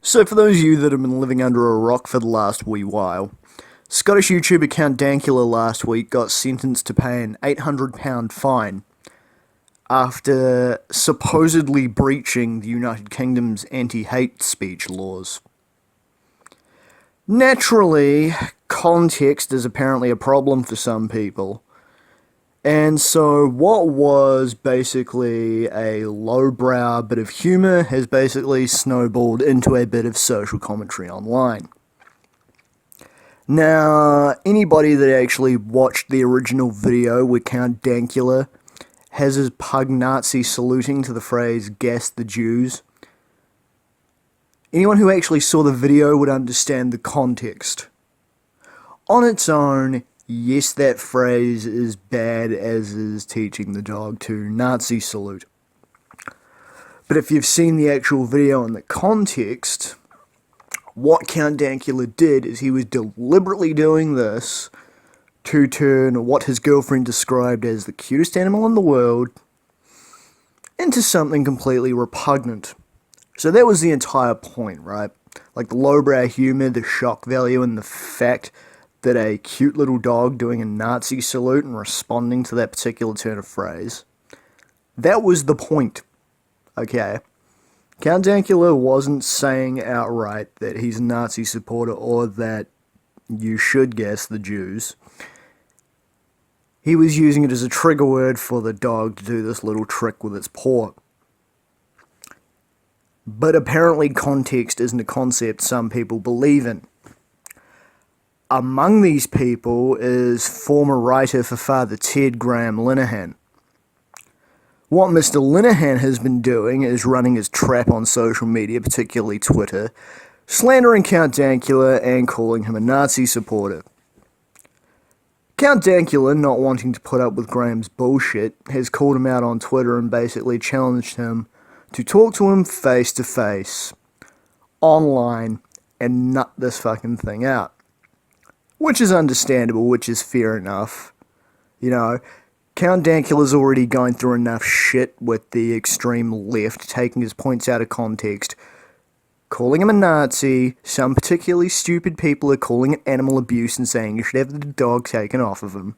So for those of you that have been living under a rock for the last wee while, Scottish YouTuber Count Dankula last week got sentenced to pay an £800 fine after supposedly breaching the United Kingdom's anti-hate speech laws. Naturally, context is apparently a problem for some people. And so what was basically a lowbrow bit of humour has basically snowballed into a bit of social commentary online. Now, anybody that actually watched the original video with Count Dankula has his pug Nazi saluting to the phrase, "Gas the Jews." Anyone who actually saw the video would understand the context. On its own, yes, that phrase is bad, as is teaching the dog to Nazi salute. But if you've seen the actual video and the context, what Count Dankula did is he was deliberately doing this to turn what his girlfriend described as the cutest animal in the world into something completely repugnant. So that was the entire point, right? Like the lowbrow humor, the shock value, and the fact that a cute little dog doing a Nazi salute and responding to that particular turn of phrase. That was the point, okay? Count Dankula wasn't saying outright that he's a Nazi supporter or that you should gas the Jews. He was using it as a trigger word for the dog to do this little trick with its paw. But apparently context isn't a concept some people believe in. Among these people is former writer for Father Ted, Linehan. What Mr. Linehan has been doing is running his trap on social media, particularly Twitter, slandering Count Dankula and calling him a Nazi supporter. Count Dankula, not wanting to put up with Graham's bullshit, has called him out on Twitter and basically challenged him to talk to him face to face, online, and nut this fucking thing out. Which is understandable, which is fair enough. You know, Count Dankula's already going through enough shit with the extreme left, taking his points out of context, calling him a Nazi. Some particularly stupid people are calling it animal abuse and saying you should have the dog taken off of him.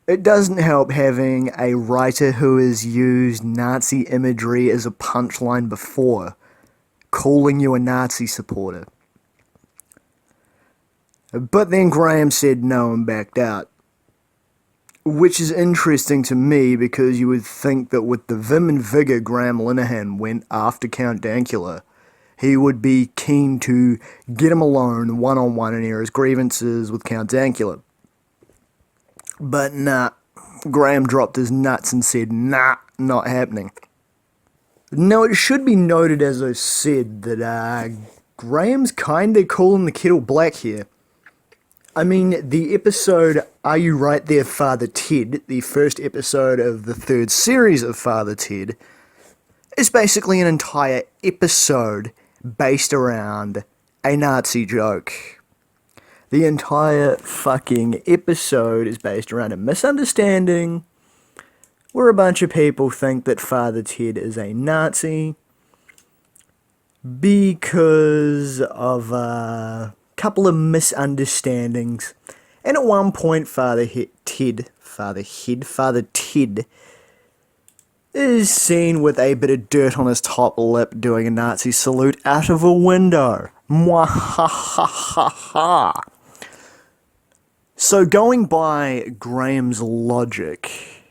It doesn't help having a writer who has used Nazi imagery as a punchline before, calling you a Nazi supporter. But then Graham said no and backed out. Which is interesting to me because you would think that with the vim and vigour Graham Linehan went after Count Dankula, he would be keen to get him alone one-on-one and air his grievances with Count Dankula. But nah, Graham dropped his nuts and said, nah, not happening. Now it should be noted, as I said, that Graham's kinda calling the kettle black here. I mean, the episode Are You Right There, Father Ted, the first episode of the third series of Father Ted, is basically an entire episode based around a Nazi joke. The entire fucking episode is based around a misunderstanding where a bunch of people think that Father Ted is a Nazi because of a couple of misunderstandings. And at one point, Father Ted is seen with a bit of dirt on his top lip doing a Nazi salute out of a window. Mwahahaha. So going by Graham's logic,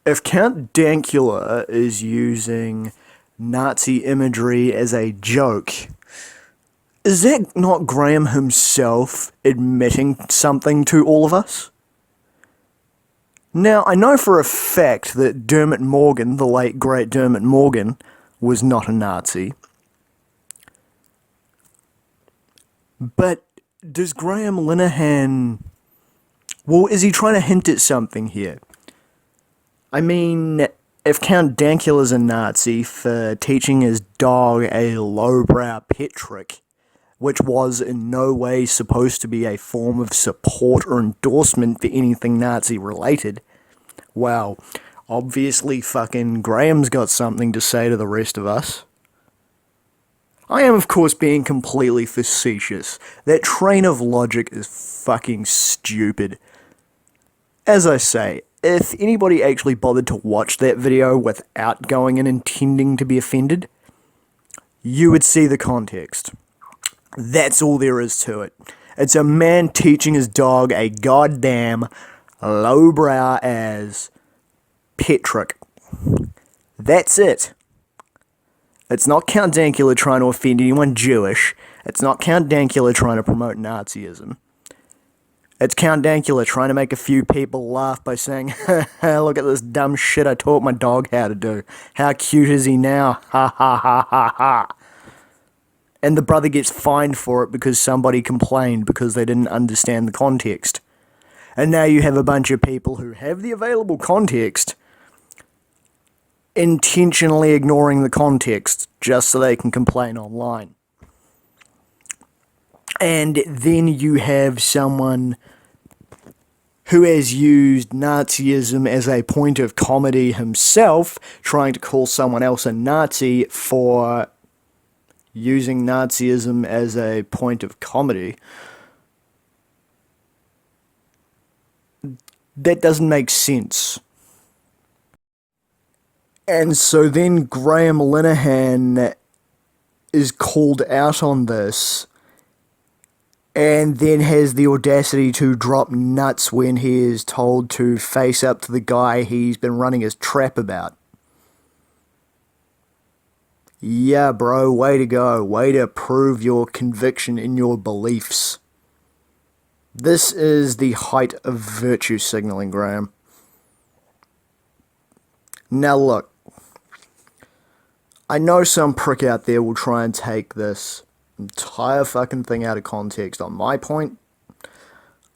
if Count Dankula is using Nazi imagery as a joke, is that not Graham himself admitting something to all of us? Now, I know for a fact that Dermot Morgan, the late great Dermot Morgan, was not a Nazi. But does Graham Linehan... Well, is he trying to hint at something here? I mean, if Count Dankula's a Nazi for teaching his dog a lowbrow pet trick, which was in no way supposed to be a form of support or endorsement for anything Nazi-related, well, obviously fucking Graham's got something to say to the rest of us. I am, of course, being completely facetious. That train of logic is fucking stupid. As I say, if anybody actually bothered to watch that video without going and intending to be offended, you would see the context. That's all there is to it. It's a man teaching his dog a goddamn lowbrow as pet trick. That's it. It's not Count Dankula trying to offend anyone Jewish. It's not Count Dankula trying to promote Nazism. It's Count Dankula trying to make a few people laugh by saying, look at this dumb shit I taught my dog how to do. How cute is he now? Ha ha ha ha ha. And the brother gets fined for it because somebody complained because they didn't understand the context. And now you have a bunch of people who have the available context intentionally ignoring the context just so they can complain online. And then you have someone who has used Nazism as a point of comedy himself, trying to call someone else a Nazi for using Nazism as a point of comedy. That doesn't make sense. And so then Graham Linehan is called out on this, and then has the audacity to drop nuts when he is told to face up to the guy he's been running his trap about. Yeah, bro, way to go. Way to prove your conviction in your beliefs. This is the height of virtue signaling, Graham. Now look, I know some prick out there will try and take this entire fucking thing out of context on my point.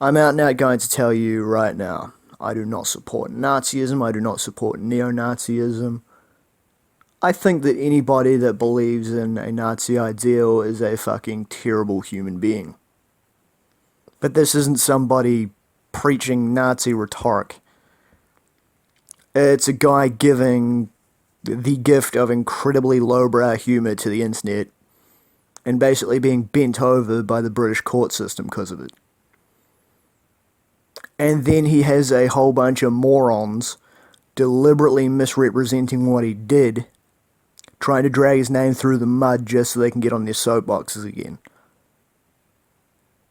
I'm out and out going to tell you right now, I do not support Nazism, I do not support neo-Nazism. I think that anybody that believes in a Nazi ideal is a fucking terrible human being. But this isn't somebody preaching Nazi rhetoric. It's a guy giving the gift of incredibly lowbrow humour to the internet and basically being bent over by the British court system because of it. And then he has a whole bunch of morons deliberately misrepresenting what he did, trying to drag his name through the mud just so they can get on their soapboxes again.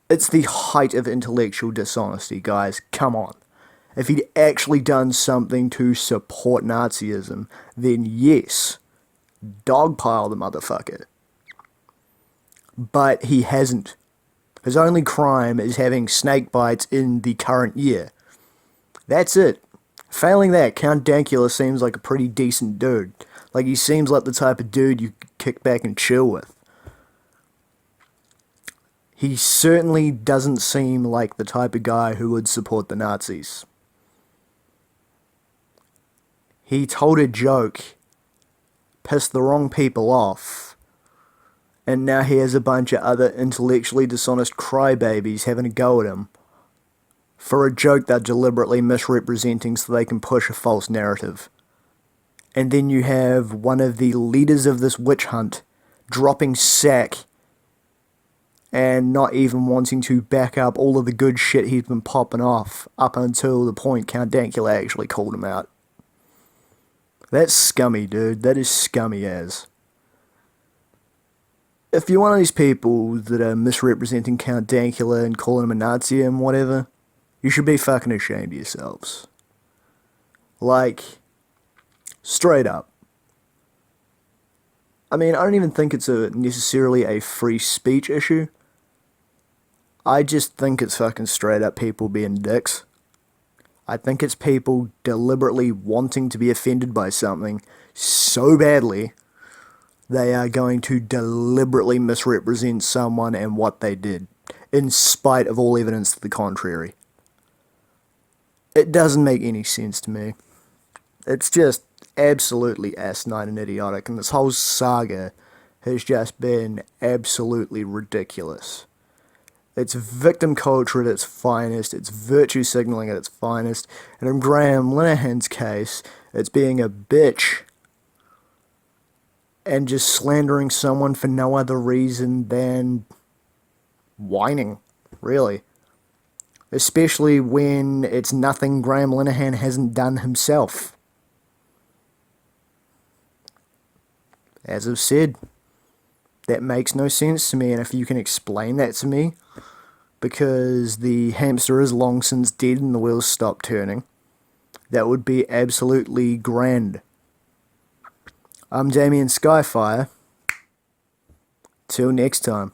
It's the height of intellectual dishonesty, guys. Come on. If he'd actually done something to support Nazism, then yes, dogpile the motherfucker. But he hasn't. His only crime is having snake bites in the current year. That's it. Failing that, Count Dankula seems like a pretty decent dude. Like, he seems like the type of dude you could kick back and chill with. He certainly doesn't seem like the type of guy who would support the Nazis. He told a joke, pissed the wrong people off, and now he has a bunch of other intellectually dishonest crybabies having a go at him for a joke they're deliberately misrepresenting so they can push a false narrative. And then you have one of the leaders of this witch hunt dropping sack and not even wanting to back up all of the good shit he's been popping off up until the point Count Dankula actually called him out. That's scummy, dude. That is scummy as. If you're one of these people that are misrepresenting Count Dankula and calling him a Nazi and whatever, you should be fucking ashamed of yourselves. Like, straight up. I mean, I don't even think it's necessarily a free speech issue. I just think it's fucking straight up people being dicks. I think it's people deliberately wanting to be offended by something so badly, they are going to deliberately misrepresent someone and what they did, in spite of all evidence to the contrary. It doesn't make any sense to me. It's just absolutely asinine and idiotic, and this whole saga has just been absolutely ridiculous. It's victim culture at its finest, it's virtue signaling at its finest, and in Graham Linehan's case, it's being a bitch and just slandering someone for no other reason than whining, really. Especially when it's nothing Graham Linehan hasn't done himself. As I've said, that makes no sense to me, and if you can explain that to me, because the hamster is long since dead and the wheels stopped turning, that would be absolutely grand. I'm Damian Skyfire. Till next time.